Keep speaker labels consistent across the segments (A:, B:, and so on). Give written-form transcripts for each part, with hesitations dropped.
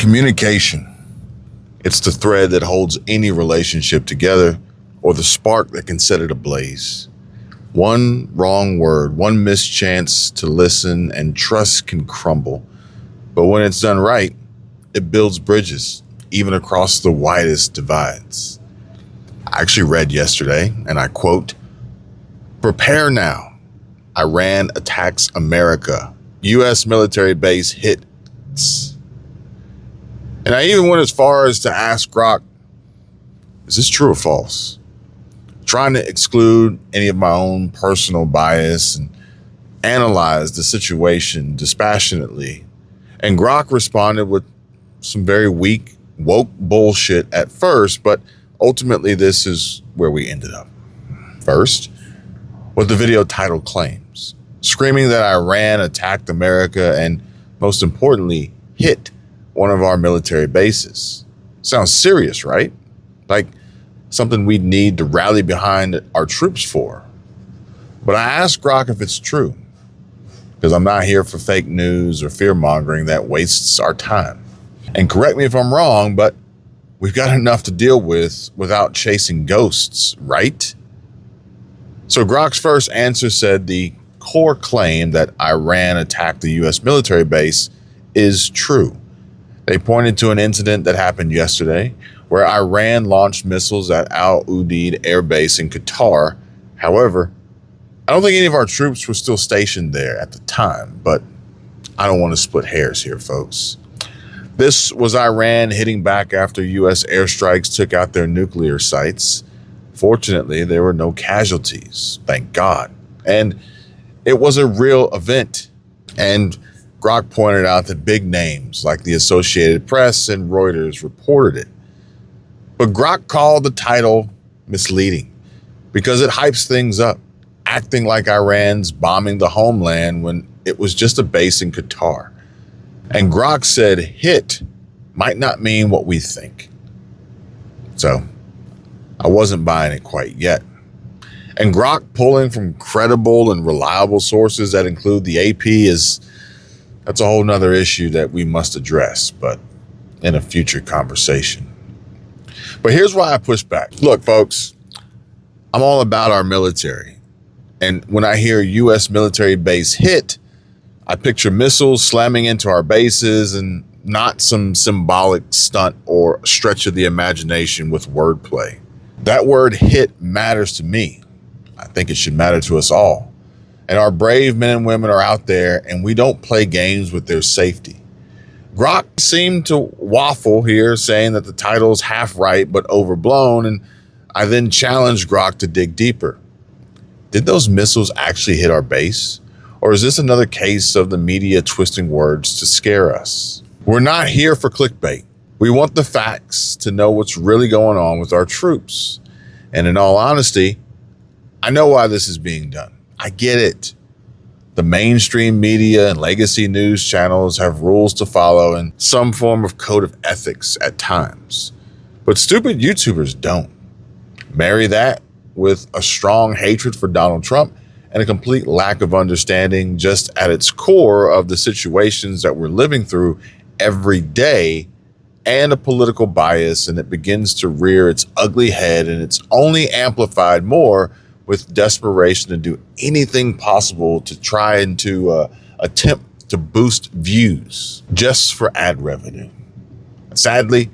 A: Communication. It's the thread that holds any relationship together, or the spark that can set it ablaze. One wrong word, one mischance to listen, and trust can crumble. But when it's done right, it builds bridges, even across the widest divides. I actually read yesterday, and I quote, "Prepare now. Iran attacks America. U.S. military base hits." And I even went as far as to ask Grok, is this true or false? Trying to exclude any of my own personal bias and analyze the situation dispassionately. And Grok responded with some very weak, woke bullshit at first, but ultimately this is where we ended up. First, what the video title claims, screaming that Iran attacked America and, most importantly, hit one of our military bases. Sounds serious, right? Like something we'd need to rally behind our troops for. But I asked Grok if it's true, because I'm not here for fake news or fear mongering that wastes our time. And correct me if I'm wrong, but we've got enough to deal with without chasing ghosts, right? So Grok's first answer said the core claim that Iran attacked the U.S. military base is true. They pointed to an incident that happened yesterday where Iran launched missiles at Al Udeid Air Base in Qatar. However, I don't think any of our troops were still stationed there at the time, but I don't want to split hairs here, folks. This was Iran hitting back after U.S. airstrikes took out their nuclear sites. Fortunately, there were no casualties, thank God. And it was a real event. And Grok pointed out that big names like the Associated Press and Reuters reported it. But Grok called the title misleading because it hypes things up, acting like Iran's bombing the homeland when it was just a base in Qatar. And Grok said hit might not mean what we think. So I wasn't buying it quite yet. And Grok pulling from credible and reliable sources that include the AP that's a whole nother issue that we must address, but in a future conversation. But here's why I push back. Look, folks, I'm all about our military. And when I hear U.S. military base hit, I picture missiles slamming into our bases and not some symbolic stunt or stretch of the imagination with wordplay. That word hit matters to me. I think it should matter to us all. And our brave men and women are out there, and we don't play games with their safety. Grok seemed to waffle here, saying that the title's half right but overblown, and I then challenged Grok to dig deeper. Did those missiles actually hit our base? Or is this another case of the media twisting words to scare us? We're not here for clickbait. We want the facts to know what's really going on with our troops. And in all honesty, I know why this is being done. I get it. The mainstream media and legacy news channels have rules to follow and some form of code of ethics at times. But stupid YouTubers don't. Marry that with a strong hatred for Donald Trump and a complete lack of understanding just at its core of the situations that we're living through every day, and a political bias, and it begins to rear its ugly head, and it's only amplified more with desperation to do anything possible to try and to attempt to boost views just for ad revenue. Sadly,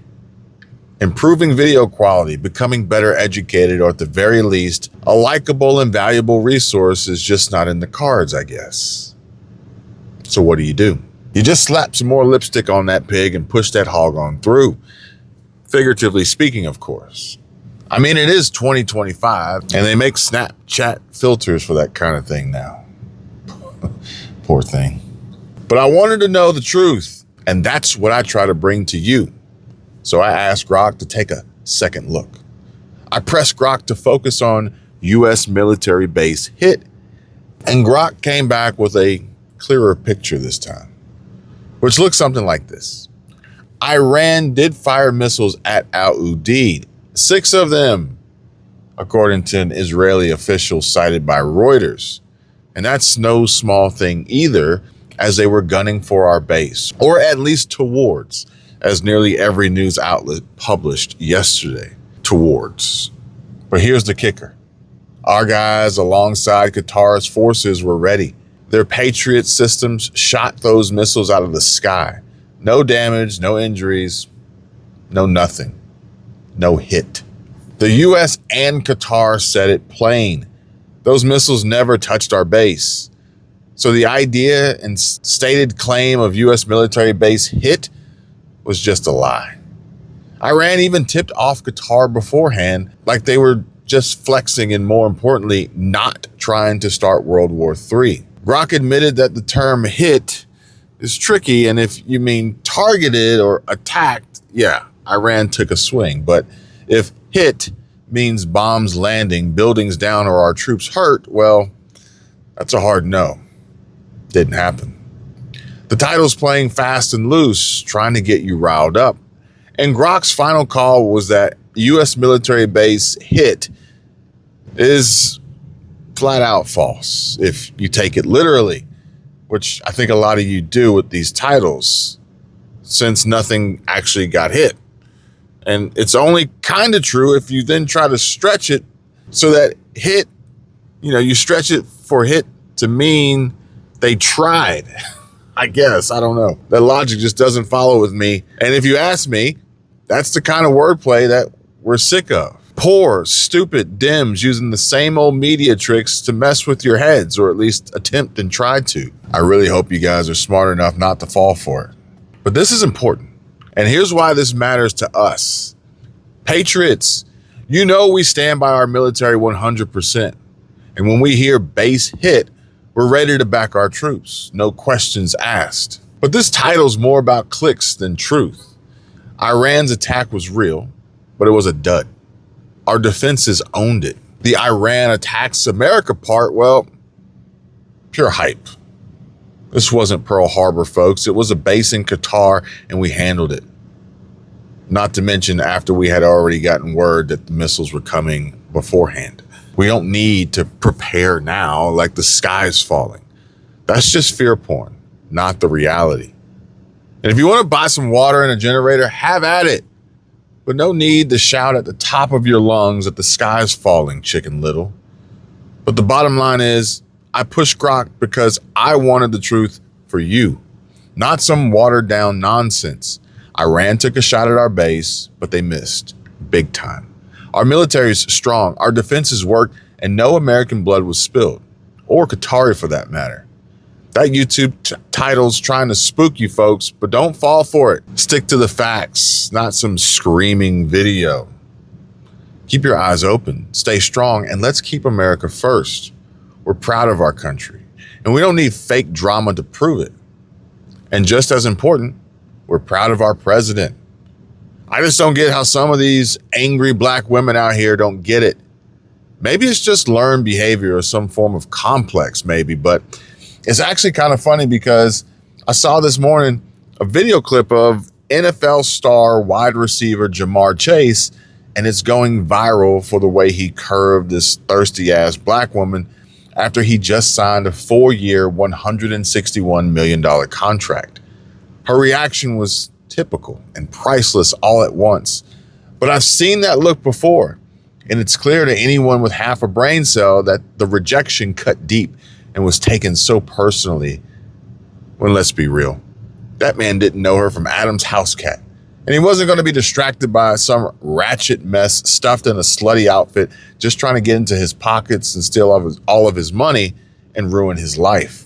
A: improving video quality, becoming better educated, or at the very least, a likable and valuable resource is just not in the cards, I guess. So what do? You just slap some more lipstick on that pig and push that hog on through. Figuratively speaking, of course. I mean, it is 2025, and they make Snapchat filters for that kind of thing now. Poor thing. But I wanted to know the truth, and that's what I try to bring to you. So I asked Grok to take a second look. I pressed Grok to focus on U.S. military base hit, and Grok came back with a clearer picture this time, which looks something like this. Iran did fire missiles at Al Udeid, 6 of them, according to an Israeli official cited by Reuters. And that's no small thing either, as they were gunning for our base, or at least towards, as nearly every news outlet published yesterday, towards. But here's the kicker. Our guys alongside Qatar's forces were ready. Their Patriot systems shot those missiles out of the sky. No damage, no injuries, no nothing. No hit. The U.S. and Qatar said it plain. Those missiles never touched our base. So the idea and stated claim of U.S. military base hit was just a lie. Iran even tipped off Qatar beforehand like they were just flexing and, more importantly, not trying to start World War III. Grok admitted that the term hit is tricky, and if you mean targeted or attacked, yeah, Iran took a swing. But if hit means bombs landing, buildings down, or our troops hurt, well, that's a hard no. Didn't happen. The title's playing fast and loose, trying to get you riled up. And Grok's final call was that U.S. military base hit is flat out false if you take it literally, which I think a lot of you do with these titles, since nothing actually got hit. And it's only kind of true if you then try to stretch it so that hit, you stretch it for hit to mean they tried. I guess, I don't know. That logic just doesn't follow with me. And if you ask me, that's the kind of wordplay that we're sick of. Poor, stupid Dems using the same old media tricks to mess with your heads, or at least attempt and try to. I really hope you guys are smart enough not to fall for it. But this is important. And here's why this matters to us. Patriots, we stand by our military 100%. And when we hear base hit, we're ready to back our troops. No questions asked. But this title's more about clicks than truth. Iran's attack was real, but it was a dud. Our defenses owned it. The Iran attacks America part, well, pure hype. This wasn't Pearl Harbor, folks. It was a base in Qatar, and we handled it. Not to mention after we had already gotten word that the missiles were coming beforehand. We don't need to prepare now like the sky's falling. That's just fear porn, not the reality. And if you want to buy some water and a generator, have at it. But no need to shout at the top of your lungs that the sky's falling, Chicken Little. But the bottom line is, I pushed Grok because I wanted the truth for you, not some watered down nonsense. Iran took a shot at our base, but they missed big time. Our military is strong, our defenses work, and no American blood was spilled, or Qatari for that matter. That YouTube title's trying to spook you folks, but don't fall for it. Stick to the facts, not some screaming video. Keep your eyes open, stay strong, and let's keep America first. We're proud of our country, and we don't need fake drama to prove it. And just as important, we're proud of our president. I just don't get how some of these angry black women out here don't get it. Maybe it's just learned behavior or some form of complex, maybe, but it's actually kind of funny because I saw this morning a video clip of NFL star wide receiver Jamar Chase, and it's going viral for the way he curved this thirsty ass black woman after he just signed a 4-year, $161 million contract. Her reaction was typical and priceless all at once. But I've seen that look before, and it's clear to anyone with half a brain cell that the rejection cut deep and was taken so personally. When, let's be real, that man didn't know her from Adam's house cat. And he wasn't going to be distracted by some ratchet mess stuffed in a slutty outfit, just trying to get into his pockets and steal all of his money and ruin his life.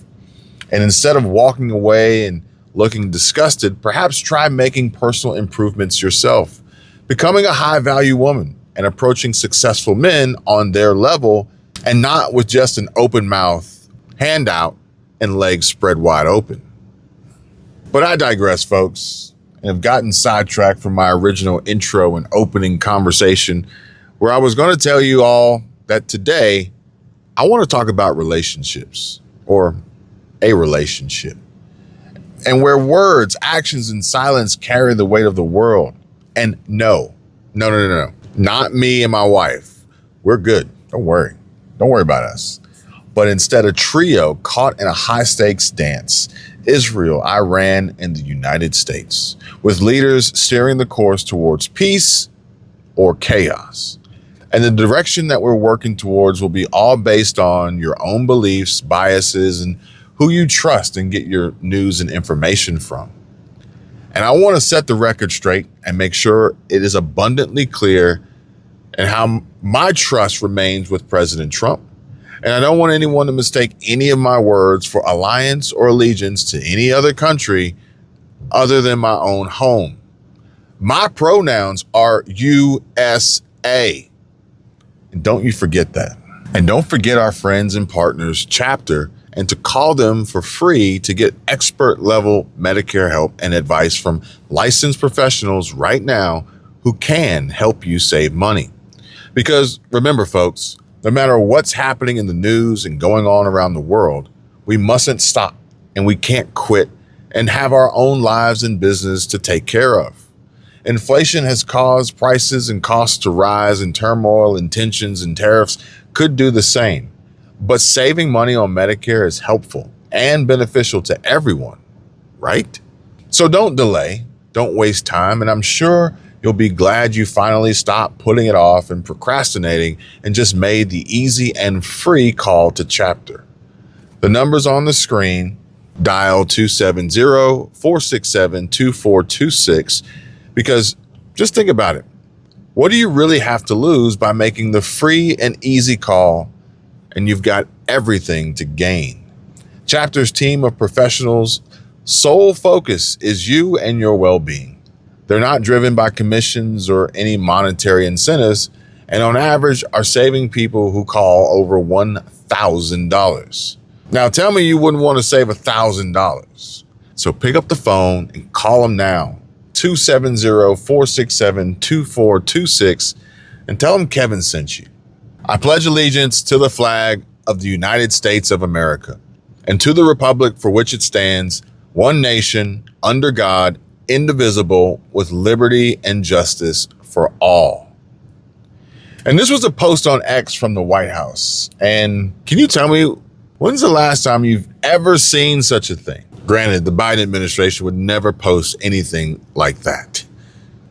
A: And instead of walking away and looking disgusted, perhaps try making personal improvements yourself, becoming a high-value woman and approaching successful men on their level, and not with just an open mouth, hand out, and legs spread wide open. But I digress, folks, and have gotten sidetracked from my original intro and opening conversation, where I was going to tell you all that today I want to talk about relationships, or a relationship, and where words, actions, and silence carry the weight of the world. And no, not me and my wife. We're good. Don't worry. Don't worry about us. But instead, a trio caught in a high-stakes dance, Israel, Iran, and the United States, with leaders steering the course towards peace or chaos. And the direction that we're working towards will be all based on your own beliefs, biases, and who you trust and get your news and information from. And I want to set the record straight and make sure it is abundantly clear and how my trust remains with President Trump. And I don't want anyone to mistake any of my words for alliance or allegiance to any other country other than my own home. My pronouns are USA. And don't you forget that. And don't forget our friends and partners chapter and to call them for free to get expert level Medicare help and advice from licensed professionals right now who can help you save money. Because remember, folks, no matter what's happening in the news and going on around the world, we mustn't stop and we can't quit and have our own lives and business to take care of. Inflation has caused prices and costs to rise, and turmoil and tensions and tariffs could do the same. But saving money on Medicare is helpful and beneficial to everyone, right? So don't delay, don't waste time, and I'm sure you'll be glad you finally stopped putting it off and procrastinating and just made the easy and free call to chapter. The number's on the screen. Dial 270-467-2426 because just think about it. What do you really have to lose by making the free and easy call? And you've got everything to gain. Chapter's team of professionals' sole focus is you and your well-being. They're not driven by commissions or any monetary incentives, and on average are saving people who call over $1,000. Now tell me you wouldn't want to save $1,000. So pick up the phone and call them now, 270-467-2426, and tell them Kevin sent you. I pledge allegiance to the flag of the United States of America and to the republic for which it stands, one nation, under God, indivisible, with liberty and justice for all. And this was a post on X from the White House. And can you tell me, when's the last time you've ever seen such a thing? Granted, the Biden administration would never post anything like that.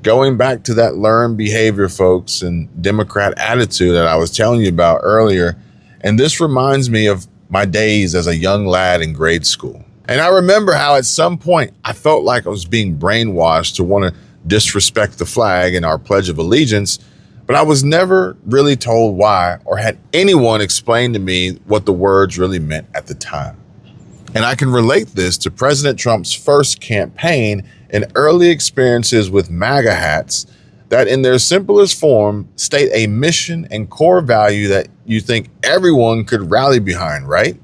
A: Going back to that learned behavior, folks, and Democrat attitude that I was telling you about earlier, and this reminds me of my days as a young lad in grade school. And I remember how at some point I felt like I was being brainwashed to want to disrespect the flag and our Pledge of Allegiance, but I was never really told why or had anyone explain to me what the words really meant at the time. And I can relate this to President Trump's first campaign and early experiences with MAGA hats that in their simplest form state a mission and core value that you think everyone could rally behind, right?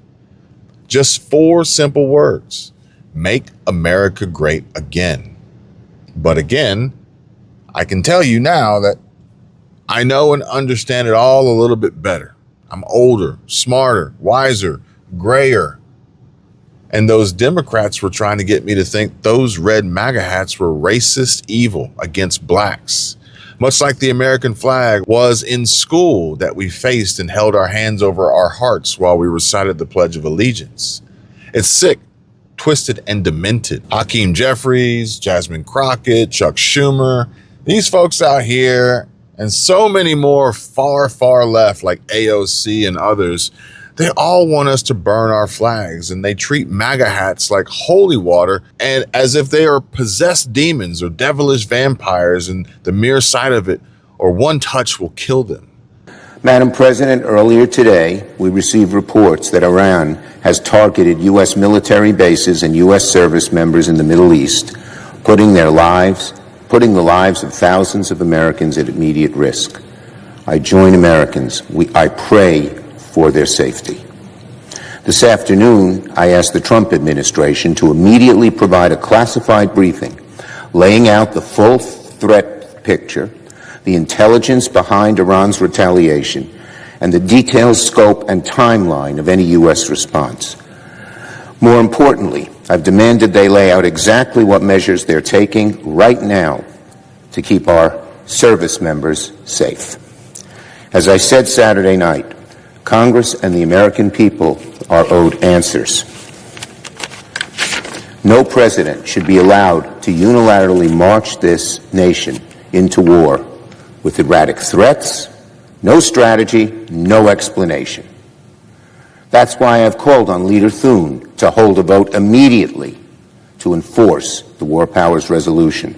A: Just 4 simple words: make America great again. But again, I can tell you now that I know and understand it all a little bit better. I'm older, smarter, wiser, grayer. And those Democrats were trying to get me to think those red MAGA hats were racist evil against blacks, much like the American flag was in school that we faced and held our hands over our hearts while we recited the Pledge of Allegiance. It's sick, twisted, and demented. Hakeem Jeffries, Jasmine Crockett, Chuck Schumer, these folks out here, and so many more far, far left like AOC and others, they all want us to burn our flags, and they treat MAGA hats like holy water and as if they are possessed demons or devilish vampires, and the mere sight of it or one touch will kill them.
B: Madam President, earlier today, we received reports that Iran has targeted U.S. military bases and U.S. service members in the Middle East, putting the lives of thousands of Americans at immediate risk. I join Americans. I pray for their safety. This afternoon, I asked the Trump administration to immediately provide a classified briefing laying out the full threat picture, the intelligence behind Iran's retaliation, and the detailed scope and timeline of any U.S. response. More importantly, I've demanded they lay out exactly what measures they're taking right now to keep our service members safe. As I said Saturday night, Congress and the American people are owed answers. No president should be allowed to unilaterally march this nation into war with erratic threats, no strategy, no explanation. That's why I've called on Leader Thune to hold a vote immediately to enforce the War Powers Resolution.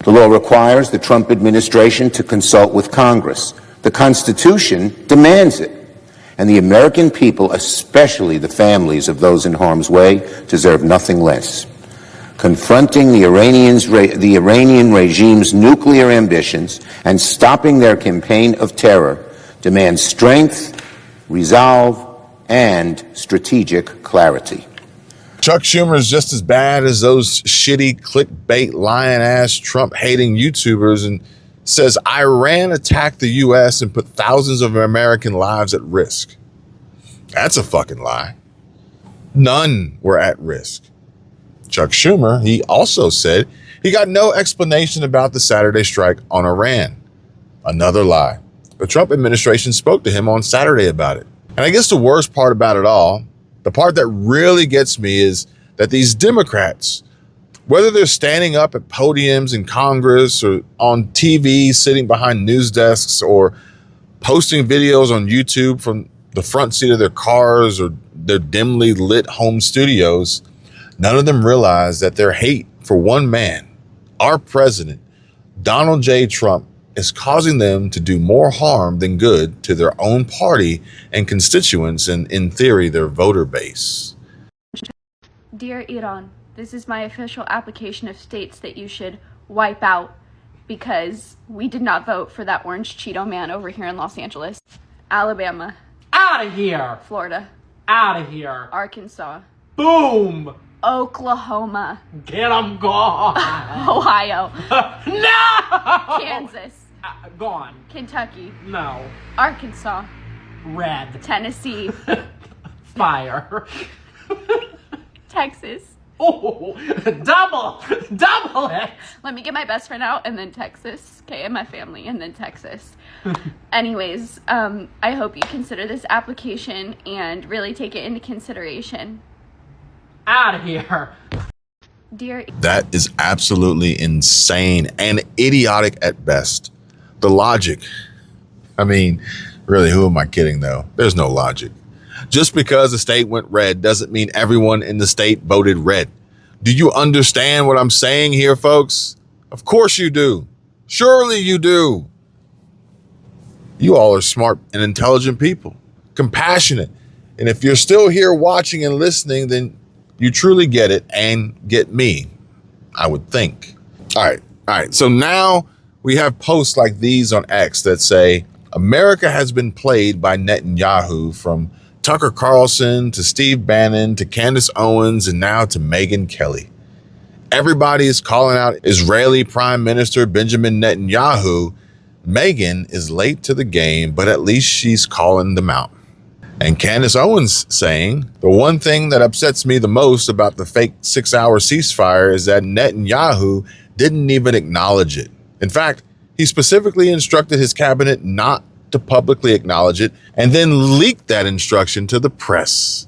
B: The law requires the Trump administration to consult with Congress. The Constitution demands it. And the American people, especially the families of those in harm's way, deserve nothing less. Confronting the Iranian regime's nuclear ambitions and stopping their campaign of terror demands strength, resolve, and strategic clarity.
A: Chuck Schumer is just as bad as those shitty clickbait lying-ass Trump-hating YouTubers and says Iran attacked the U.S. and put thousands of American lives at risk. That's a fucking lie. None were at risk. Chuck Schumer, he also said he got no explanation about the Saturday strike on Iran. Another lie. The Trump administration spoke to him on Saturday about it. And I guess the worst part about it all, the part that really gets me, is that these Democrats, whether they're standing up at podiums in Congress or on TV, sitting behind news desks, or posting videos on YouTube from the front seat of their cars or their dimly lit home studios, none of them realize that their hate for one man, our president, Donald J. Trump, is causing them to do more harm than good to their own party and constituents and, in theory, their voter base.
C: Dear Iran, this is my official application of states that you should wipe out because we did not vote for that orange Cheeto man over here in Los Angeles. Alabama.
D: Out of here!
C: Florida.
D: Out of here!
C: Arkansas.
D: Boom!
C: Oklahoma.
D: Get 'em gone!
C: Ohio.
D: No!
C: Kansas.
D: Gone.
C: Kentucky.
D: No.
C: Arkansas.
D: Red.
C: Tennessee.
D: Fire.
C: Texas.
D: Oh, double it.
C: Let me get my best friend out and then Texas. Okay, and my family and then Texas. Anyways, I hope you consider this application and really take it into consideration.
D: Out of here.
C: Dear,
A: That is absolutely insane and idiotic at best. The logic. I mean, really, who am I kidding though? There's no logic. Just because the state went red doesn't mean everyone in the state voted red. Do you understand what I'm saying here, folks? Of course you do. Surely you do. You all are smart and intelligent people, compassionate. And if you're still here watching and listening, then you truly get it and get me, I would think. All right. So now we have posts like these on X that say, America has been played by Netanyahu, from Tucker Carlson to Steve Bannon to Candace Owens and now to Megyn Kelly. Everybody is calling out Israeli Prime Minister Benjamin Netanyahu. Megyn is late to the game, but at least she's calling them out. And Candace Owens saying, the one thing that upsets me the most about the fake 6-hour ceasefire is that Netanyahu didn't even acknowledge it. In fact, he specifically instructed his cabinet not to publicly acknowledge it and then leaked that instruction to the press.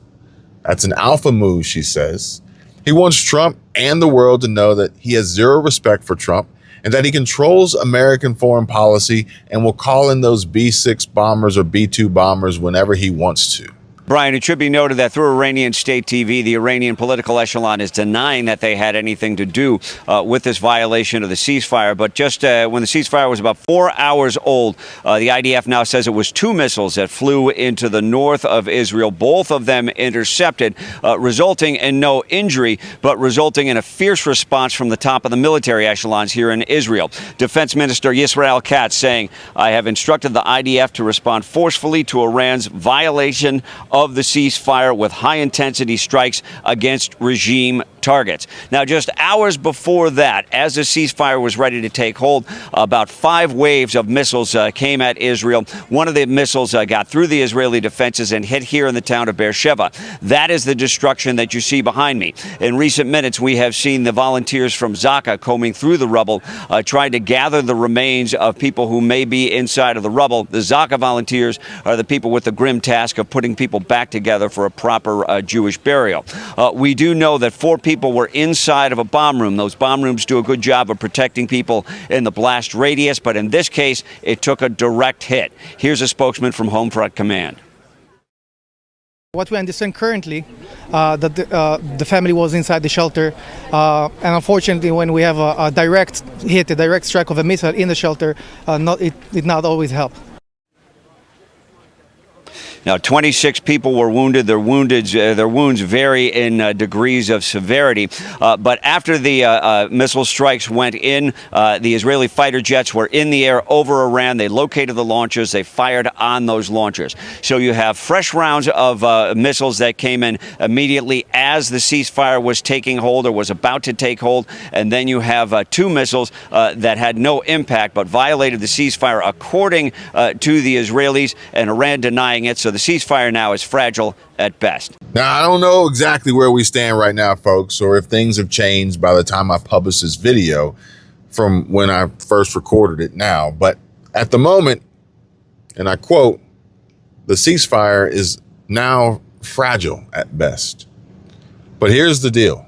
A: That's an alpha move, she says. He wants Trump and the world to know that he has zero respect for Trump and that he controls American foreign policy and will call in those B-6 bombers or B-2 bombers whenever he wants to.
E: Brian, it should be noted that through Iranian state TV, the Iranian political echelon is denying that they had anything to do with this violation of the ceasefire. But just when the ceasefire was about 4 hours old, the IDF now says it was 2 missiles that flew into the north of Israel, both of them intercepted, resulting in no injury, but resulting in a fierce response from the top of the military echelons here in Israel. Defense Minister Yisrael Katz saying, I have instructed the IDF to respond forcefully to Iran's violation of the ceasefire with high-intensity strikes against regime targets. Now, just hours before that, as the ceasefire was ready to take hold, about 5 waves of missiles came at Israel. One of the missiles got through the Israeli defenses and hit here in the town of Beersheba. That is the destruction that you see behind me. In recent minutes, we have seen the volunteers from Zaka combing through the rubble, trying to gather the remains of people who may be inside of the rubble. The Zaka volunteers are the people with the grim task of putting people back together for a proper Jewish burial. We do know that 4 people people were inside of a bomb room. Those bomb rooms do a good job of protecting people in the blast radius, but in this case, it took a direct hit. Here's a spokesman from Homefront Command.
F: What we understand currently, that the family was inside the shelter, and unfortunately, when we have a direct hit, a direct strike of a missile in the shelter, it did not always help.
E: Now, 26 people were wounded. Their wounds vary in degrees of severity. But after the missile strikes went in, the Israeli fighter jets were in the air over Iran. They located the launchers. They fired on those launchers. So you have fresh rounds of missiles that came in immediately as the ceasefire was taking hold or was about to take hold. And then you have two missiles that had no impact but violated the ceasefire, according to the Israelis, and Iran denying it. So the ceasefire now is fragile at best.
A: Now, I don't know exactly where we stand right now, folks, or if things have changed by the time I publish this video from when I first recorded it now. But at the moment, and I quote, the ceasefire is now fragile at best. But here's the deal.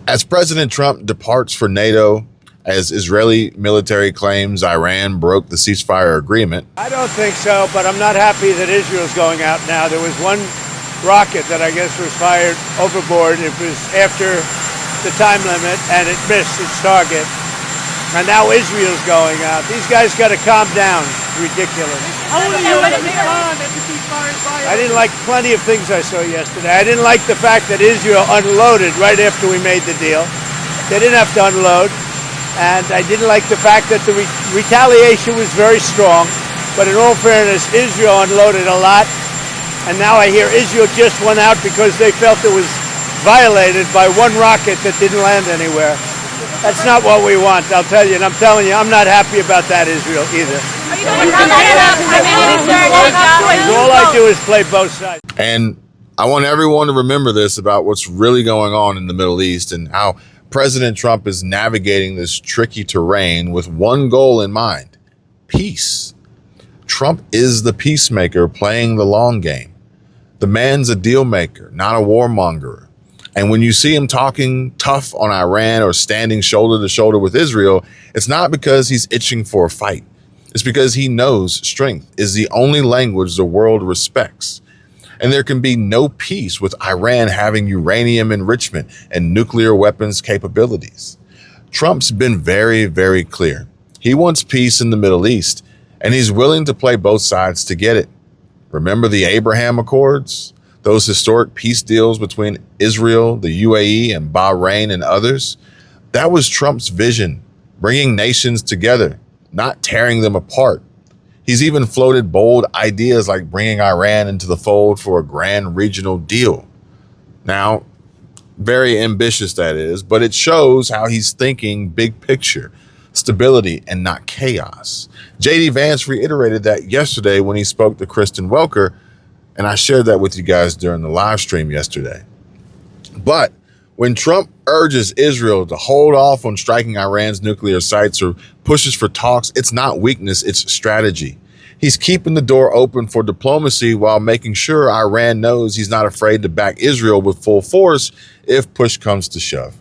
A: As President Trump departs for NATO, as Israeli military claims Iran broke the ceasefire agreement.
G: I don't think so, but I'm not happy that Israel's going out now. There was one rocket that I guess was fired overboard. It was after the time limit, and it missed its target. And now Israel's going out. These guys got to calm down. It's ridiculous.
H: How will you respond if the ceasefire is fired?
G: I didn't like plenty of things I saw yesterday. I didn't like the fact that Israel unloaded right after we made the deal. They didn't have to unload. And I didn't like the fact that the retaliation was very strong. But in all fairness, Israel unloaded a lot. And now I hear Israel just went out because they felt it was violated by one rocket that didn't land anywhere. That's not what we want, I'll tell you. And I'm telling you, I'm not happy about that, Israel, either. All I do is play both sides.
A: And I want everyone to remember this about what's really going on in the Middle East and how President Trump is navigating this tricky terrain with one goal in mind: peace. Trump is the peacemaker playing the long game. The man's a deal maker, not a warmonger. And when you see him talking tough on Iran or standing shoulder to shoulder with Israel, it's not because he's itching for a fight. It's because he knows strength is the only language the world respects. And there can be no peace with Iran having uranium enrichment and nuclear weapons capabilities. Trump's been very, very clear. He wants peace in the Middle East, and he's willing to play both sides to get it. Remember the Abraham Accords? Those historic peace deals between Israel, the UAE, and Bahrain and others? That was Trump's vision, bringing nations together, not tearing them apart. He's even floated bold ideas like bringing Iran into the fold for a grand regional deal. Now, very ambitious that is, but it shows how he's thinking big picture, stability and not chaos. J.D. Vance reiterated that yesterday when he spoke to Kristen Welker, and I shared that with you guys during the live stream yesterday. But when Trump urges Israel to hold off on striking Iran's nuclear sites or pushes for talks, it's not weakness, it's strategy. He's keeping the door open for diplomacy while making sure Iran knows he's not afraid to back Israel with full force if push comes to shove.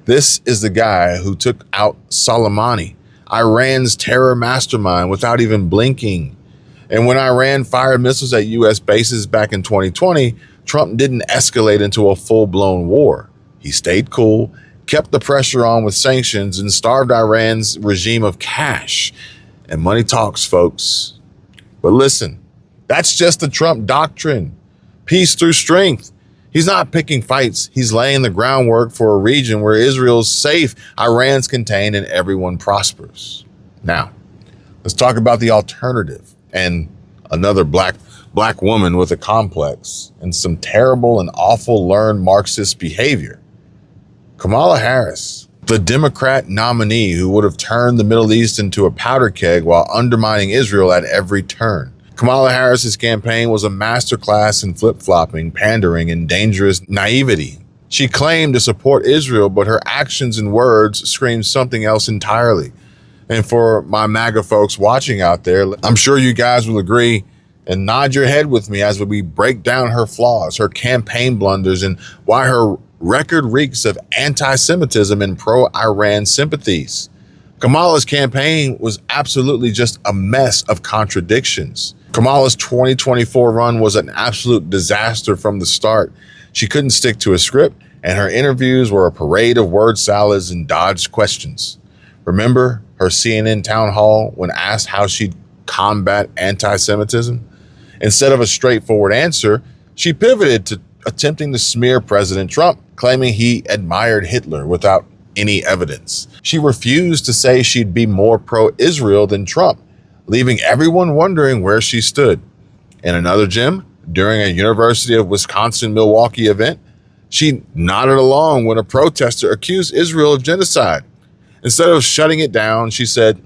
A: This is the guy who took out Soleimani, Iran's terror mastermind, without even blinking. And when Iran fired missiles at U.S. bases back in 2020, Trump didn't escalate into a full-blown war. He stayed cool, kept the pressure on with sanctions, and starved Iran's regime of cash. And money talks, folks. But listen, that's just the Trump doctrine. Peace through strength. He's not picking fights. He's laying the groundwork for a region where Israel's safe, Iran's contained, and everyone prospers. Now, let's talk about the alternative and another black woman with a complex and some terrible and awful learned Marxist behavior. Kamala Harris, the Democrat nominee who would have turned the Middle East into a powder keg while undermining Israel at every turn. Kamala Harris's campaign was a masterclass in flip-flopping, pandering, and dangerous naivety. She claimed to support Israel, but her actions and words screamed something else entirely. And for my MAGA folks watching out there, I'm sure you guys will agree and nod your head with me as we break down her flaws, her campaign blunders, and why her record reeks of anti-Semitism and pro-Iran sympathies. Kamala's campaign was absolutely just a mess of contradictions. Kamala's 2024 run was an absolute disaster from the start. She couldn't stick to a script, and her interviews were a parade of word salads and dodged questions. Remember her CNN town hall when asked how she'd combat anti-Semitism? Instead of a straightforward answer, she pivoted to attempting to smear President Trump, claiming he admired Hitler without any evidence. She refused to say she'd be more pro-Israel than Trump, leaving everyone wondering where she stood. In another gem, during a University of Wisconsin-Milwaukee event, she nodded along when a protester accused Israel of genocide. Instead of shutting it down, she said,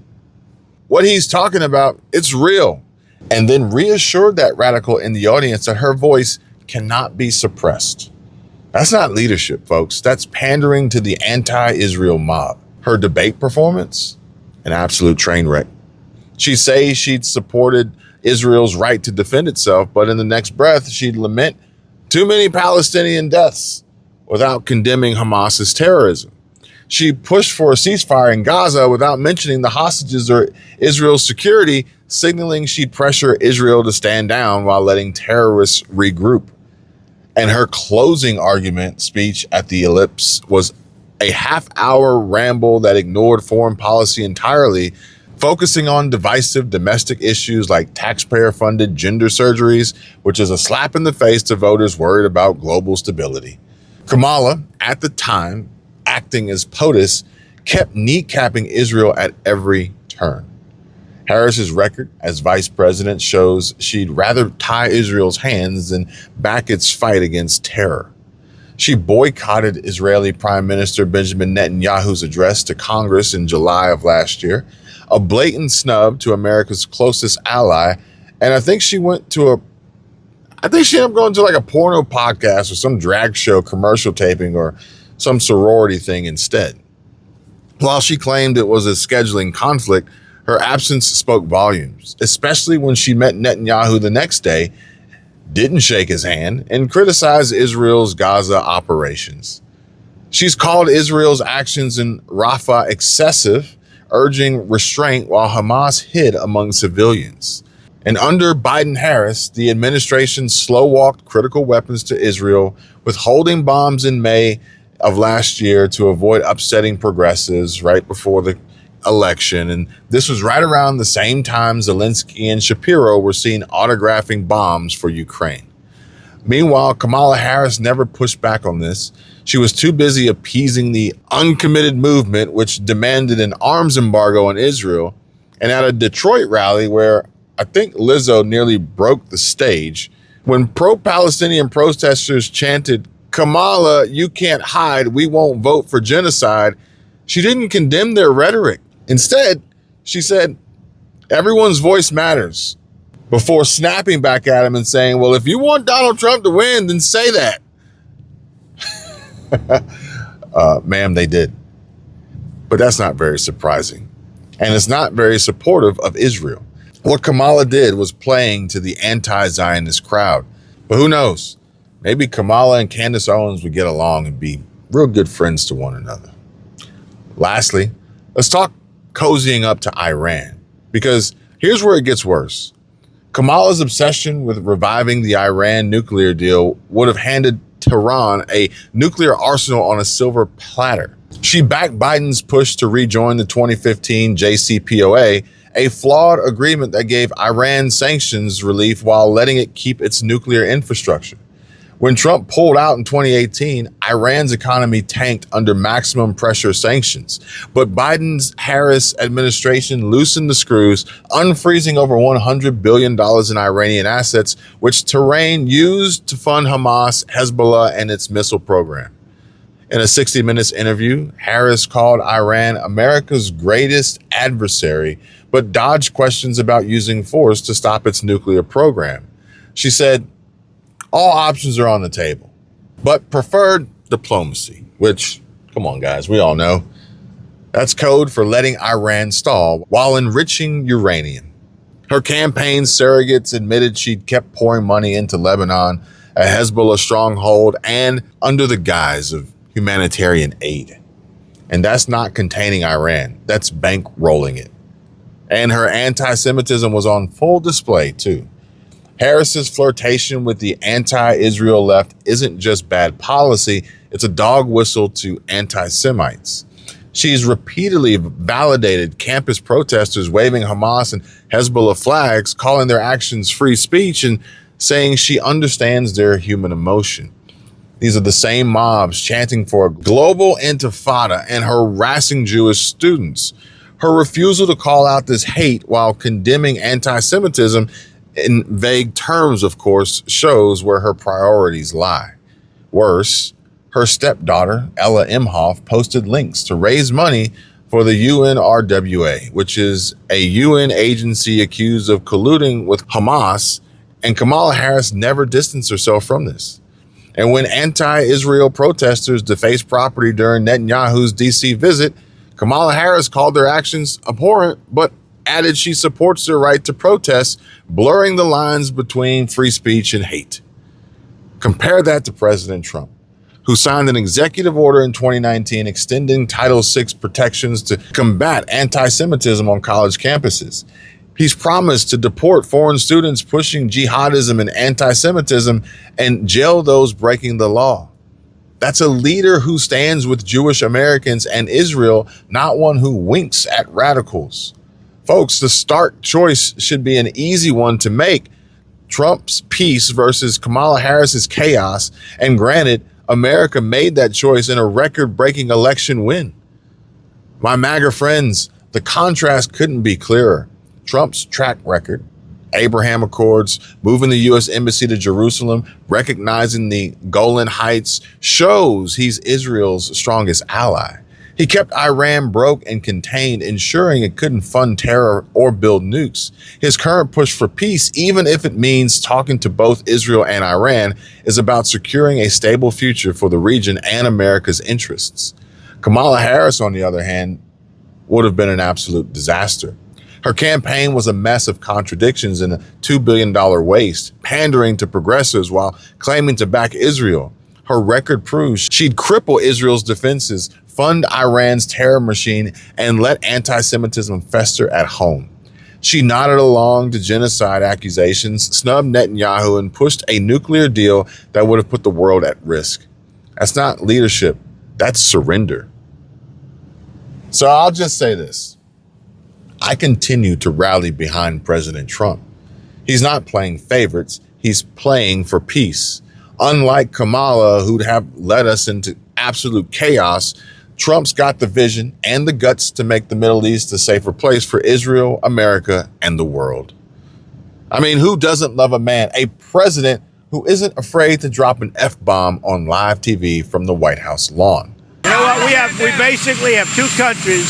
A: "What he's talking about, it's real," and then reassured that radical in the audience that her voice cannot be suppressed. That's not leadership, folks. That's pandering to the anti-Israel mob. Her debate performance, an absolute train wreck. She'd say she'd supported Israel's right to defend itself, but in the next breath, she'd lament too many Palestinian deaths without condemning Hamas's terrorism. She pushed for a ceasefire in Gaza without mentioning the hostages or Israel's security, signaling she'd pressure Israel to stand down while letting terrorists regroup. And her closing argument speech at the Ellipse was a half-hour ramble that ignored foreign policy entirely, focusing on divisive domestic issues like taxpayer-funded gender surgeries, which is a slap in the face to voters worried about global stability. Kamala, at the time, acting as POTUS, kept kneecapping Israel at every turn. Harris's record as vice president shows she'd rather tie Israel's hands than back its fight against terror. She boycotted Israeli Prime Minister Benjamin Netanyahu's address to Congress in July of last year, a blatant snub to America's closest ally, and I think she ended up going to like a porno podcast or some drag show commercial taping or some sorority thing instead. While she claimed it was a scheduling conflict, her absence spoke volumes, especially when she met Netanyahu the next day, didn't shake his hand, and criticized Israel's Gaza operations. She's called Israel's actions in Rafah excessive, urging restraint while Hamas hid among civilians. And under Biden-Harris, the administration slow-walked critical weapons to Israel, withholding bombs in May of last year to avoid upsetting progressives right before the election. And this was right around the same time Zelensky and Shapiro were seen autographing bombs for Ukraine. Meanwhile, Kamala Harris never pushed back on this. She was too busy appeasing the uncommitted movement, which demanded an arms embargo on Israel. And at a Detroit rally where I think Lizzo nearly broke the stage, when pro-Palestinian protesters chanted, "Kamala, you can't hide, we won't vote for genocide," she didn't condemn their rhetoric. Instead, she said, "Everyone's voice matters," before snapping back at him and saying, "Well, if you want Donald Trump to win, then say that." Ma'am, they did. But that's not very surprising. And it's not very supportive of Israel. What Kamala did was playing to the anti-Zionist crowd. But who knows? Maybe Kamala and Candace Owens would get along and be real good friends to one another. Lastly, let's talk cozying up to Iran, because here's where it gets worse. Kamala's obsession with reviving the Iran nuclear deal would have handed Tehran a nuclear arsenal on a silver platter. She backed Biden's push to rejoin the 2015 JCPOA, a flawed agreement that gave Iran sanctions relief while letting it keep its nuclear infrastructure. When Trump pulled out in 2018, Iran's economy tanked under maximum pressure sanctions. But Biden's Harris administration loosened the screws, unfreezing over $100 billion in Iranian assets, which Tehran used to fund Hamas, Hezbollah, and its missile program. In a 60 Minutes interview, Harris called Iran America's greatest adversary, but dodged questions about using force to stop its nuclear program. She said, "All options are on the table, but preferred diplomacy," which, come on, guys, we all know. That's code for letting Iran stall while enriching uranium. Her campaign surrogates admitted she'd kept pouring money into Lebanon, a Hezbollah stronghold, and under the guise of humanitarian aid. And that's not containing Iran, that's bankrolling it. And her anti-Semitism was on full display too. Harris's flirtation with the anti-Israel left isn't just bad policy, it's a dog whistle to anti-Semites. She's repeatedly validated campus protesters waving Hamas and Hezbollah flags, calling their actions free speech, and saying she understands their human emotion. These are the same mobs chanting for a global intifada and harassing Jewish students. Her refusal to call out this hate while condemning anti-Semitism in vague terms, of course, shows where her priorities lie. Worse, her stepdaughter, Ella Imhoff, posted links to raise money for the UNRWA, which is a UN agency accused of colluding with Hamas, and Kamala Harris never distanced herself from this. And when anti-Israel protesters defaced property during Netanyahu's DC visit, Kamala Harris called their actions abhorrent, but added she supports their right to protest, blurring the lines between free speech and hate. Compare that to President Trump, who signed an executive order in 2019 extending Title VI protections to combat anti-Semitism on college campuses. He's promised to deport foreign students pushing jihadism and anti-Semitism and jail those breaking the law. That's a leader who stands with Jewish Americans and Israel, not one who winks at radicals. Folks, the stark choice should be an easy one to make. Trump's peace versus Kamala Harris's chaos. And granted, America made that choice in a record-breaking election win. My MAGA friends, the contrast couldn't be clearer. Trump's track record, Abraham Accords, moving the U.S. Embassy to Jerusalem, recognizing the Golan Heights, shows he's Israel's strongest ally. He kept Iran broke and contained, ensuring it couldn't fund terror or build nukes. His current push for peace, even if it means talking to both Israel and Iran, is about securing a stable future for the region and America's interests. Kamala Harris, on the other hand, would have been an absolute disaster. Her campaign was a mess of contradictions and a $2 billion waste, pandering to progressives while claiming to back Israel. Her record proves she'd cripple Israel's defenses, fund Iran's terror machine, and let anti-Semitism fester at home. She nodded along to genocide accusations, snubbed Netanyahu, and pushed a nuclear deal that would have put the world at risk. That's not leadership, that's surrender. So I'll just say this. I continue to rally behind President Trump. He's not playing favorites, he's playing for peace. Unlike Kamala, who'd have led us into absolute chaos, Trump's got the vision and the guts to make the Middle East a safer place for Israel, America, and the world. I mean, who doesn't love a man, a president who isn't afraid to drop an F-bomb on live TV from the White House lawn?
G: You know what? We basically have two countries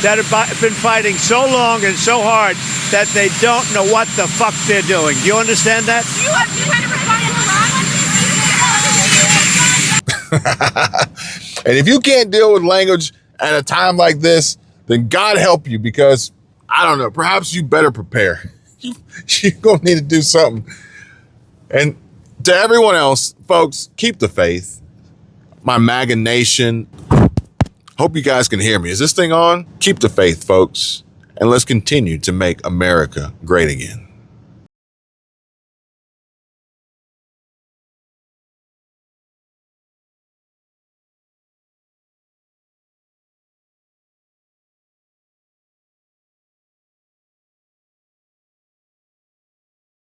G: that have been fighting so long and so hard that they don't know what the fuck they're doing. Do you understand that?
H: You had to respond to Iran?
A: And if you can't deal with language at a time like this, then God help you, because I don't know, perhaps you better prepare. You're going to need to do something. And to everyone else, folks, keep the faith. My MAGA nation, hope you guys can hear me. Is this thing on? Keep the faith, folks, and let's continue to make America great again.